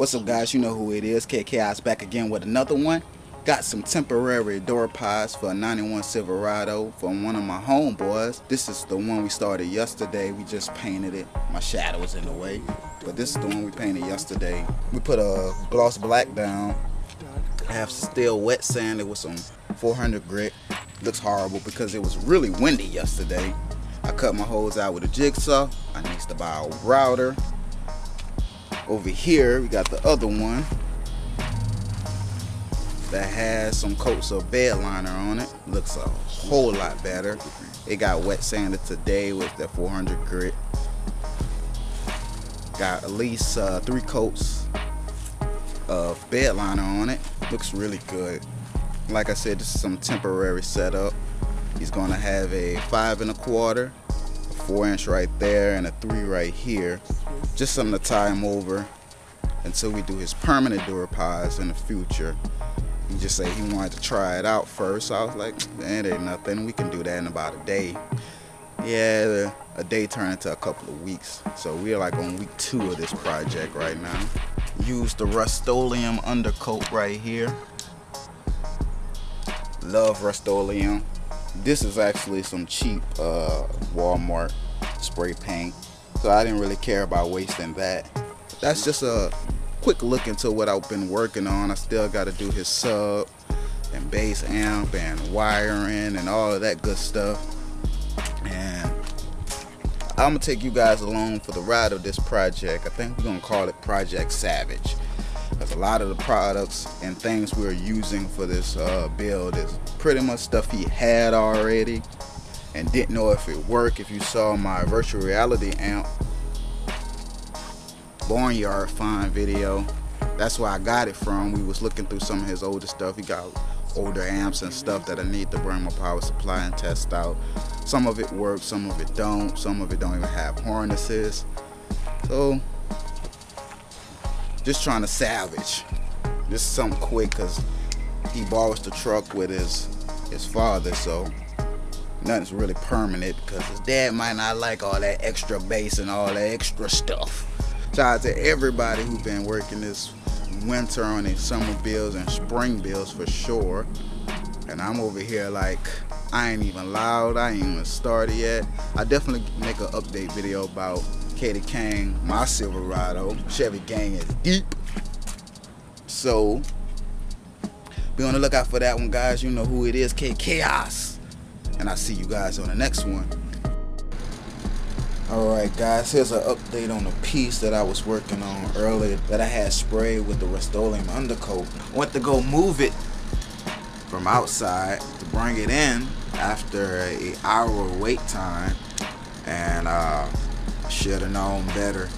What's up, guys? You know who it is. Khaos back again with another one. Got some temporary door pods for a 91 Silverado from one of my homeboys. This is the one we started yesterday. We just painted it. My shadow was in the way, but this is the one we painted yesterday. We put a gloss black down. I have still wet sanded with some 400 grit. Looks horrible because it was really windy yesterday. I cut my holes out with a jigsaw. I need to buy a router. Over here we got the other one that has some coats of bed liner on it. Looks a whole lot better. It got wet sanded today with that 400 grit. Got at least 3 coats of bed liner on it. Looks really good. Like I said, this is some temporary setup. He's gonna have a 5 1/4, a 4-inch right there, and a 3 right here. Just something to tie him over until we do his permanent door pods in the future. He just said he wanted to try it out first. So I was like, man, it ain't nothing. We can do that in about a day. Yeah, a day turned into a couple of weeks. So we're like on week 2 of this project right now. Use the Rust-Oleum undercoat right here. Love Rust-Oleum. This is actually some cheap Walmart spray paint, so I didn't really care about wasting that. That's just a quick look into what I've been working on. I still got to do his sub and bass amp and wiring and all of that good stuff. And I'm gonna take you guys along for the ride of this project. I think we're gonna call it Project Salvage, because a lot of the products and things we're using for this build is pretty much stuff he had already and didn't know if it worked. If you saw my virtual reality amp Barnyard Find video, that's where I got it from. We was looking through some of his older stuff. He got older amps and stuff that I need to bring my power supply and test out. Some of it works, some of it don't. Some of it don't even have harnesses. So just trying to salvage. This is something quick because he borrows the truck with his father, so nothing's really permanent because his dad might not like all that extra bass and all that extra stuff. Shout out to everybody who's been working this winter on their summer builds and spring builds for sure. And I'm over here like, I ain't even loud, I ain't even started yet. I definitely make an update video about Kaye, my Silverado. Chevy gang is deep. So be on the lookout for that one, guys. You know who it is, Khaos. And I'll see you guys on the next one. Alright guys, here's an update on a piece that I was working on earlier that I had sprayed with the Rust-Oleum undercoat. I went to go move it from outside to bring it in after an hour wait time, and should have known better.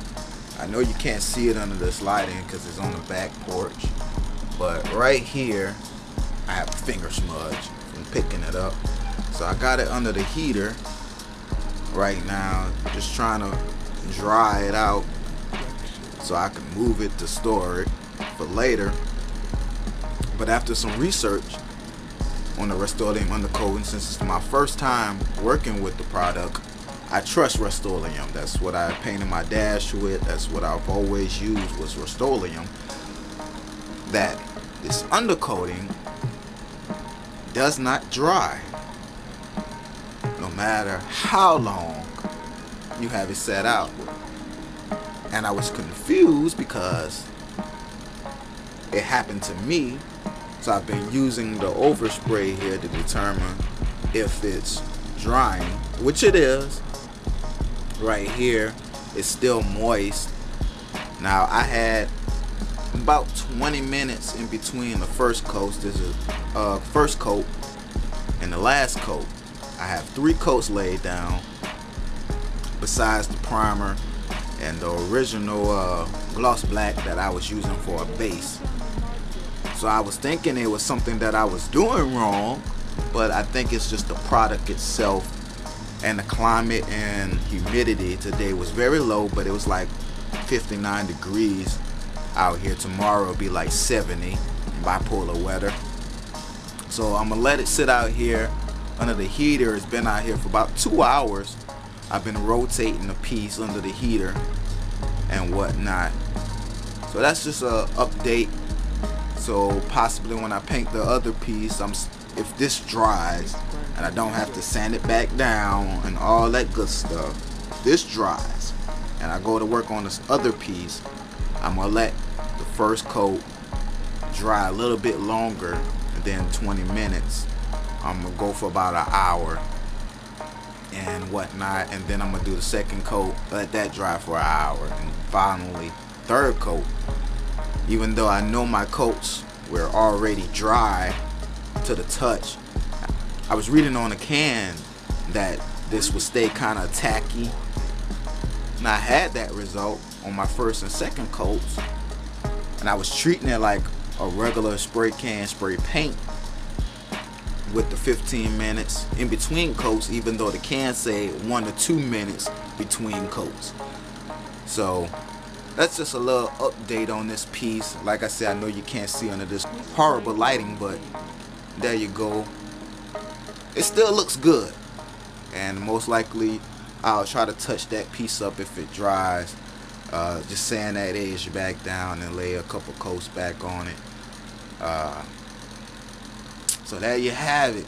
I know you can't see it under this lighting because it's on the back porch, but right here I have a finger smudge from picking it up. So I got it under the heater right now, just trying to dry it out so I can move it to store it for later. But after some research on the Rust-Oleum undercoating, since it's my first time working with the product, I trust Rust-Oleum. That's what I painted my dash with. That's what I've always used, was Rust-Oleum. That this undercoating does not dry no matter how long you have it set out. And I was confused because it happened to me. So I've been using the overspray here to determine if it's drying, which it is. Right here, it's still moist. Now I had about 20 minutes in between the first coat. This is first coat and the last coat. I have 3 coats laid down besides the primer and the original gloss black that I was using for a base. So I was thinking it was something that I was doing wrong, but I think it's just the product itself. And the climate and humidity today was very low, but it was like 59 degrees out here. Tomorrow it'll be like 70, bipolar weather. So I'm gonna let it sit out here under the heater. It's been out here for about 2 hours. I've been rotating the piece under the heater and whatnot. So that's just a update. So possibly when I paint the other piece, if this dries and I don't have to sand it back down and all that good stuff, this dries and I go to work on this other piece, I'm gonna let the first coat dry a little bit longer than 20 minutes. I'm gonna go for about an hour and whatnot, and then I'm gonna do the second coat, let that dry for an hour, and finally third coat. Even though I know my coats were already dry to the touch, I was reading on the can that this would stay kind of tacky, and I had that result on my first and second coats, and I was treating it like a regular spray can spray paint with the 15 minutes in between coats, even though the can say 1 to 2 minutes between coats. So that's just a little update on this piece. Like I said, I know you can't see under this horrible lighting, but there you go. It still looks good, and most likely I'll try to touch that piece up if it dries. Just sand that edge back down and lay a couple coats back on it. So there you have it.